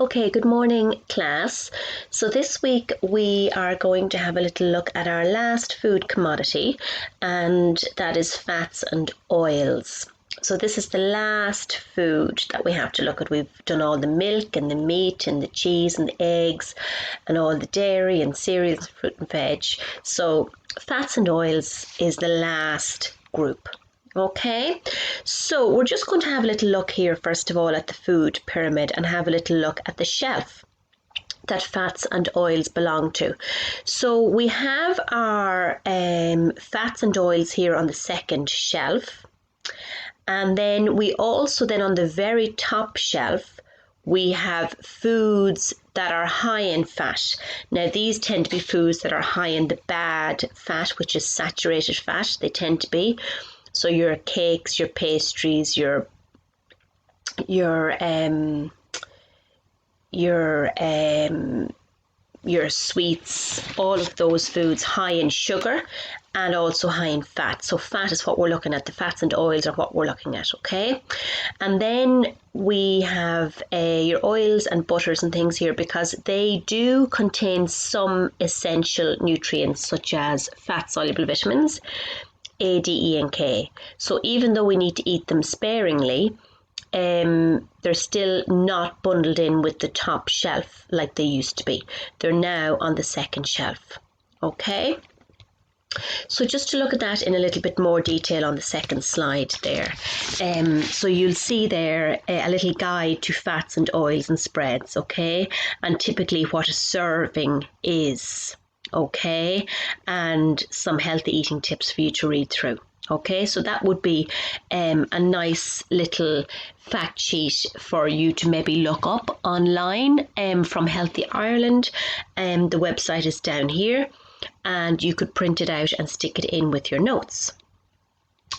Okay, good morning, class. So this week we are going to have a little look at our last food commodity, and that is fats and oils. So this is the last food that we have to look at. We've done all the milk and the meat and the cheese and the eggs and all the dairy and cereals, fruit and veg. So fats and oils is the last group. Okay, so we're just going to have a little look here, first of all, at the food pyramid and have a little look at the shelf that fats and oils belong to. So we have our fats and oils here on the second shelf. And then we also, then on the very top shelf, we have foods that are high in fat. Now, these tend to be foods that are high in the bad fat, which is saturated fat. They tend to be. So your cakes, your pastries, your sweets, all of those foods high in sugar and also high in fat. So fat is what we're looking at. The fats and oils are what we're looking at, okay? And then we have your oils and butters and things here because they do contain some essential nutrients such as fat-soluble vitamins, A, D, E, and K. So even though we need to eat them sparingly, they're still not bundled in with the top shelf like they used to be. They're now on the second shelf. Okay? So just to look at that in a little bit more detail on the second slide there. So you'll see there a little guide to fats and oils and spreads, okay? And typically what a serving is. Okay, and some healthy eating tips for you to read through. Okay, so that would be a nice little fact sheet for you to maybe look up online from Healthy Ireland. The website is down here and you could print it out and stick it in with your notes.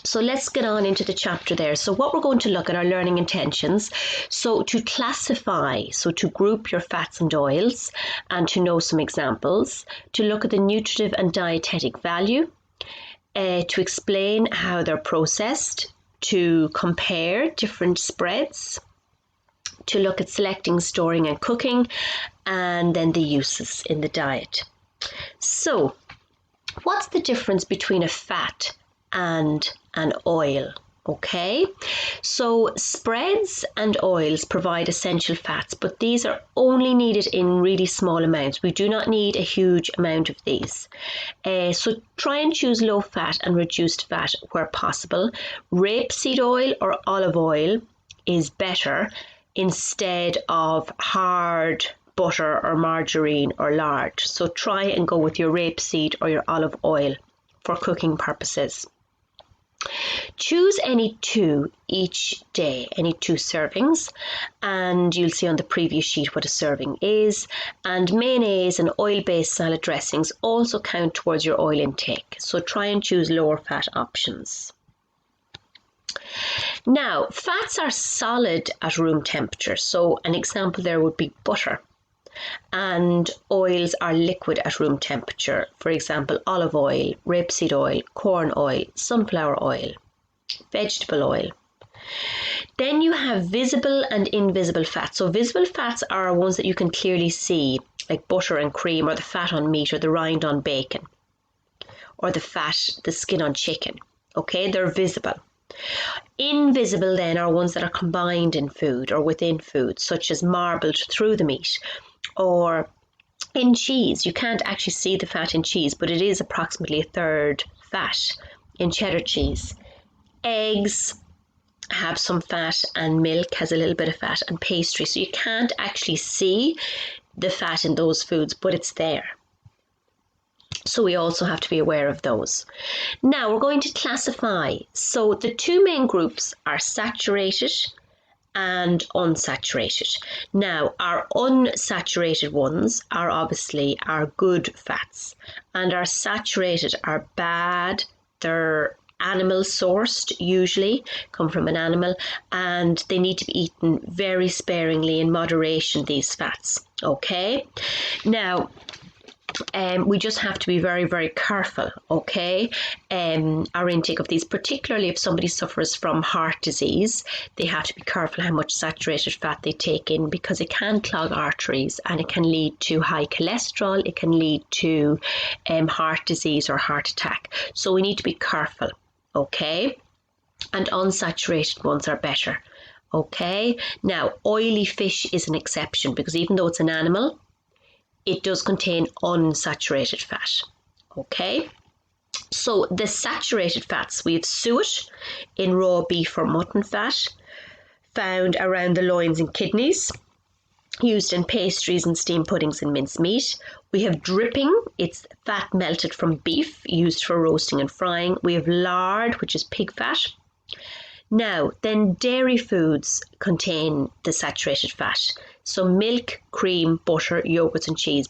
So let's get on into the chapter there. So what we're going to look at are learning intentions. So to classify, so to group your fats and oils and to know some examples, to look at the nutritive and dietetic value, to explain how they're processed, to compare different spreads, to look at selecting, storing and cooking, and then the uses in the diet. So what's the difference between a fat and an oil? Okay, so spreads and oils provide essential fats, but these are only needed in really small amounts. We do not need a huge amount of these. So try and choose low fat and reduced fat where possible. Rapeseed oil or olive oil is better instead of hard butter or margarine or lard. So try and go with your rapeseed or your olive oil for cooking purposes. Choose any two each day, any 2 servings, and you'll see on the previous sheet what a serving is. And mayonnaise and oil-based salad dressings also count towards your oil intake, so try and choose lower fat options. Now, fats are solid at room temperature, so an example there would be butter. And oils are liquid at room temperature, for example olive oil, rapeseed oil, corn oil, sunflower oil, vegetable oil. Then you have visible and invisible fats. So visible fats are ones that you can clearly see, like butter and cream, or the fat on meat, or the rind on bacon, or the skin on chicken. Okay, they're visible. Invisible then are ones that are combined in food or within food, such as marbled through the meat. Or in cheese, you can't actually see the fat in cheese, but it is approximately 1/3 fat in cheddar cheese. Eggs have some fat and milk has a little bit of fat and pastry. So you can't actually see the fat in those foods, but it's there. So we also have to be aware of those. Now we're going to classify. So the 2 main groups are saturated and unsaturated. Now, our unsaturated ones are obviously our good fats, and our saturated are bad. They're animal sourced, usually come from an animal, and they need to be eaten very sparingly in moderation, these fats. Okay, now we just have to be very, very careful, okay? Our intake of these, particularly if somebody suffers from heart disease, they have to be careful how much saturated fat they take in, because it can clog arteries and it can lead to high cholesterol, it can lead to heart disease or heart attack. So we need to be careful, okay? And unsaturated ones are better, okay? Now, oily fish is an exception, because even though it's an animal, it does contain unsaturated fat, okay? So the saturated fats, we have suet in raw beef or mutton fat, found around the loins and kidneys, used in pastries and steamed puddings and minced meat. We have dripping, it's fat melted from beef, used for roasting and frying. We have lard, which is pig fat. Now, then dairy foods contain the saturated fat. So milk, cream, butter, yogurts and cheese.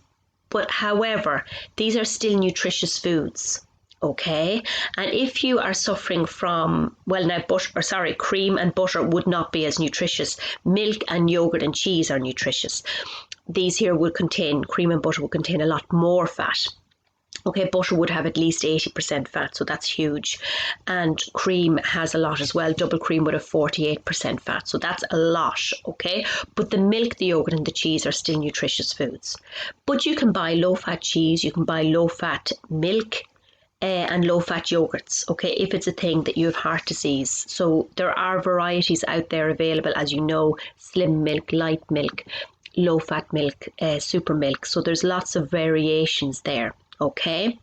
But however, these are still nutritious foods, okay? And if you are suffering from, well now cream and butter would not be as nutritious. Milk and yogurt and cheese are nutritious. These here would contain, cream and butter would contain a lot more fat. Okay, butter would have at least 80% fat, so that's huge. And cream has a lot as well. Double cream would have 48% fat, so that's a lot, okay? But the milk, the yogurt and the cheese are still nutritious foods. But you can buy low-fat cheese, you can buy low-fat milk and low-fat yogurts, okay, if it's a thing that you have heart disease. So there are varieties out there available, as you know, slim milk, light milk, low-fat milk, super milk. So there's lots of variations there. Okay,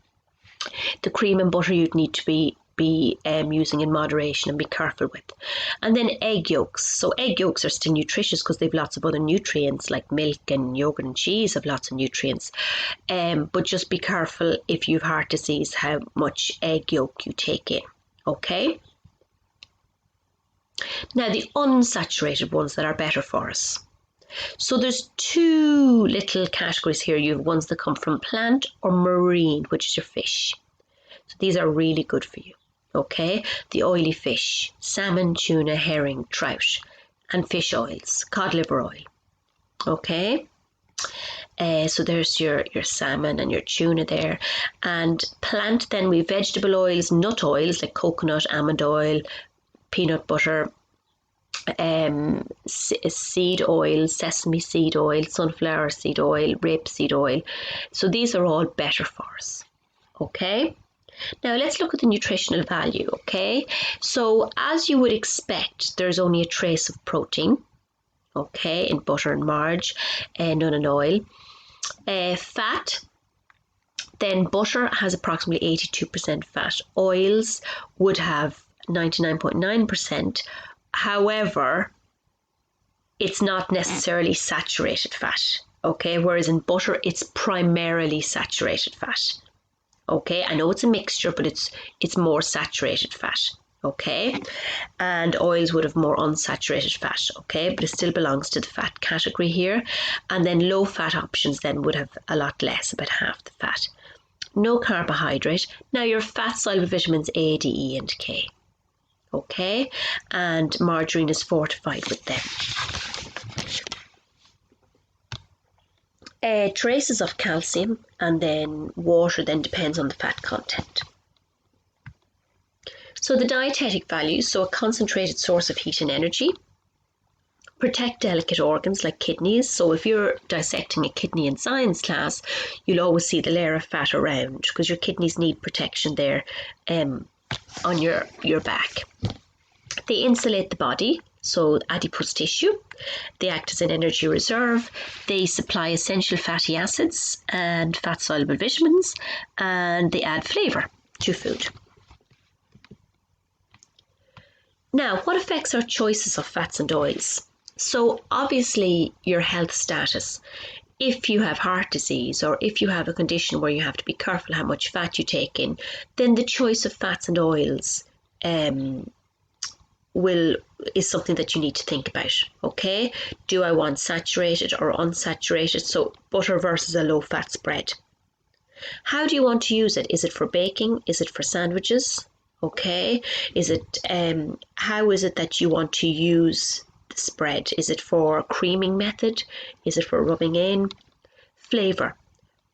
the cream and butter you'd need to be using in moderation and be careful with. And then egg yolks. So egg yolks are still nutritious because they've lots of other nutrients, like milk and yogurt and cheese have lots of nutrients. But just be careful if you've heart disease how much egg yolk you take in. Okay. Now the unsaturated ones that are better for us. So there's two little categories here. You have ones that come from plant or marine, which is your fish. So these are really good for you, okay? The oily fish, salmon, tuna, herring, trout, and fish oils, cod liver oil, okay? So there's your salmon and your tuna there. And plant, then we have vegetable oils, nut oils like coconut, almond oil, peanut butter, seed oil, sesame seed oil, sunflower seed oil, rapeseed oil. So these are all better for us, okay? Now let's look at the nutritional value, okay? So as you would expect, there's only a trace of protein, okay, in butter and margarine, none in oil. Fat, then butter has approximately 82% fat. Oils would have 99.9%. However, it's not necessarily saturated fat, okay? Whereas in butter, it's primarily saturated fat, okay? I know it's a mixture, but it's more saturated fat, okay? And oils would have more unsaturated fat, okay? But it still belongs to the fat category here. And then low fat options then would have a lot less, about half the fat. No carbohydrate. Now your fat soluble vitamins A, D, E and K. Okay, and margarine is fortified with them. Traces of calcium, and then water then depends on the fat content. So the dietetic values, so a concentrated source of heat and energy, protect delicate organs like kidneys. So if you're dissecting a kidney in science class, you'll always see the layer of fat around because your kidneys need protection there on your back. They insulate the body, so adipose tissue. They act as an energy reserve. They supply essential fatty acids and fat-soluble vitamins, and they add flavour to food. Now, what affects our choices of fats and oils? So obviously your health status. If you have heart disease or if you have a condition where you have to be careful how much fat you take in, then the choice of fats and oils is something that you need to think about, okay? Do I want saturated or unsaturated? So butter versus a low fat spread. How do you want to use it? Is it for baking? Is it for sandwiches? Okay. Is it how is it that you want to use the spread? Is it for creaming method? Is it for rubbing in? Flavor.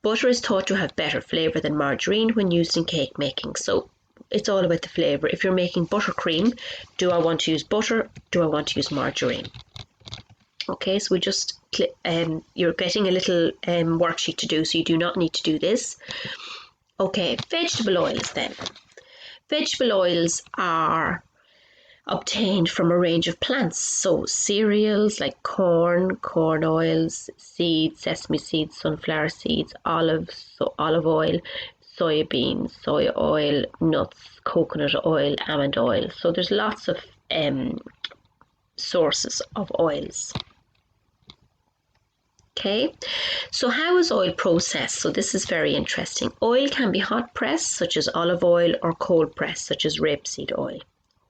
Butter is thought to have better flavour than margarine when used in cake making. So it's all about the flavour. If you're making buttercream, do I want to use butter? Do I want to use margarine? Okay, so we just, you're getting a little worksheet to do, so you do not need to do this. Okay, vegetable oils then. Vegetable oils are obtained from a range of plants, so cereals like corn oils, seeds, sesame seeds, sunflower seeds, olives, so olive oil, soybeans, soy oil, nuts, coconut oil, almond oil. So there's lots of sources of oils. Okay, so how is oil processed? So this is very interesting. Oil can be hot pressed, such as olive oil, or cold pressed, such as rapeseed oil.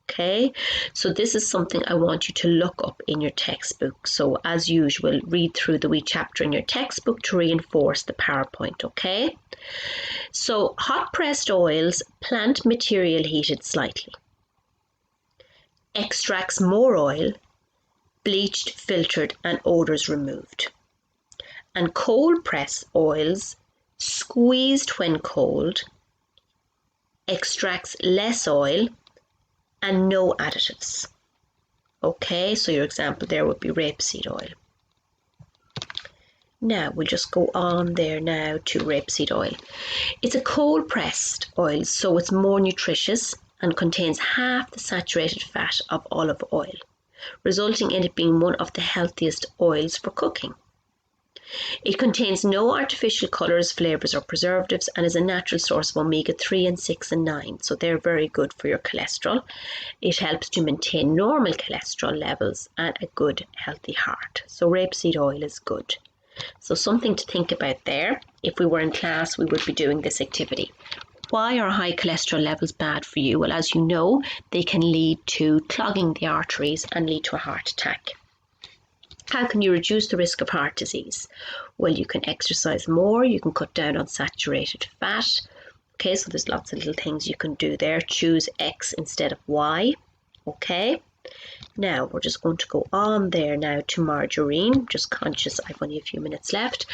Okay, so this is something I want you to look up in your textbook. So as usual, read through the wee chapter in your textbook to reinforce the PowerPoint, okay? So hot pressed oils, plant material heated slightly. Extracts more oil, bleached, filtered, and odours removed. And cold press oils, squeezed when cold, extracts less oil and no additives. Okay, so your example there would be rapeseed oil. Now we'll just go on there now to rapeseed oil. It's a cold pressed oil, so it's more nutritious and contains half the saturated fat of olive oil, resulting in it being one of the healthiest oils for cooking. It contains no artificial colours, flavours or preservatives and is a natural source of omega-3 and 6 and 9. So they're very good for your cholesterol. It helps to maintain normal cholesterol levels and a good healthy heart. So rapeseed oil is good. So something to think about there. If we were in class, we would be doing this activity. Why are high cholesterol levels bad for you? Well, as you know, they can lead to clogging the arteries and lead to a heart attack. How can you reduce the risk of heart disease? Well, you can exercise more, you can cut down on saturated fat. Okay, so there's lots of little things you can do there. Choose X instead of Y. Okay, now we're just going to go on there now to margarine. Just conscious I've only a few minutes left.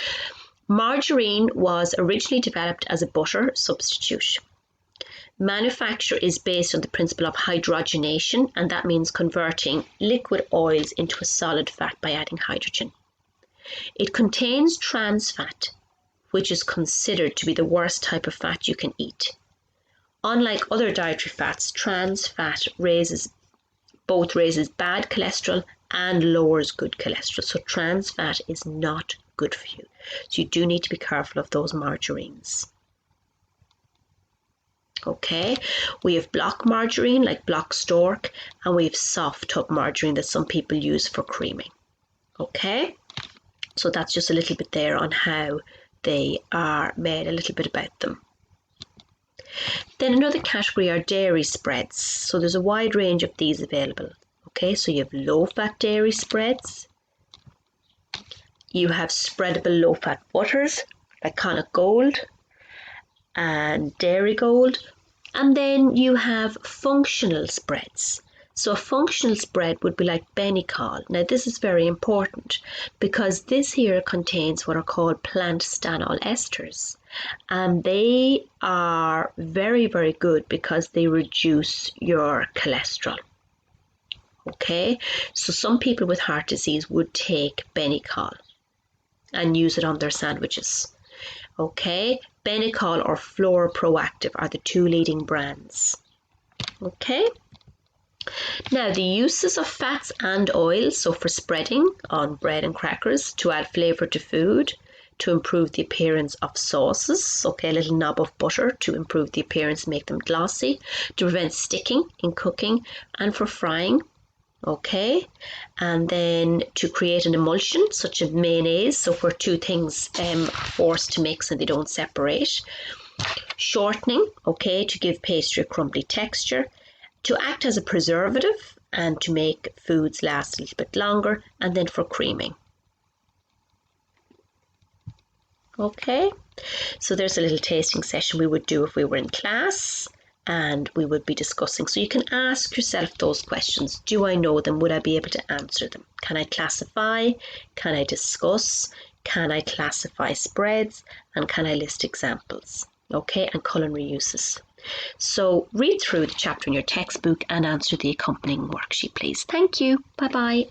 Margarine was originally developed as a butter substitute. Manufacture is based on the principle of hydrogenation, and that means converting liquid oils into a solid fat by adding hydrogen. It contains trans fat, which is considered to be the worst type of fat you can eat. Unlike other dietary fats, trans fat raises bad cholesterol and lowers good cholesterol. So trans fat is not good for you. So you do need to be careful of those margarines. Okay, we have block margarine like Block Stork, and we have soft tub margarine that some people use for creaming. Okay, so that's just a little bit there on how they are made, a little bit about them. Then another category are dairy spreads. So there's a wide range of these available. Okay, so you have low-fat dairy spreads. You have spreadable low-fat butters like Connacht Gold and Dairy Gold. And then you have functional spreads. So a functional spread would be like Benecol. Now this is very important because this here contains what are called plant stanol esters. And they are very, very good because they reduce your cholesterol. Okay, so some people with heart disease would take Benecol and use it on their sandwiches. Okay, Benecol or Fluoroproactiv are the two leading brands. Okay, now the uses of fats and oils, so for spreading on bread and crackers, to add flavour to food, to improve the appearance of sauces, okay, a little knob of butter to improve the appearance, make them glossy, to prevent sticking in cooking, and for frying. Okay, and then to create an emulsion such as mayonnaise, so where two things are forced to mix and they don't separate. Shortening, okay, to give pastry a crumbly texture. To act as a preservative and to make foods last a little bit longer, and then for creaming. Okay, so there's a little tasting session we would do if we were in class. and we would be discussing. So you can ask yourself those questions. Do I know them? Would I be able to answer them? Can I classify? Can I discuss? Can I classify spreads? And can I list examples? Okay, and culinary uses. So read through the chapter in your textbook and answer the accompanying worksheet, please. Thank you. Bye-bye.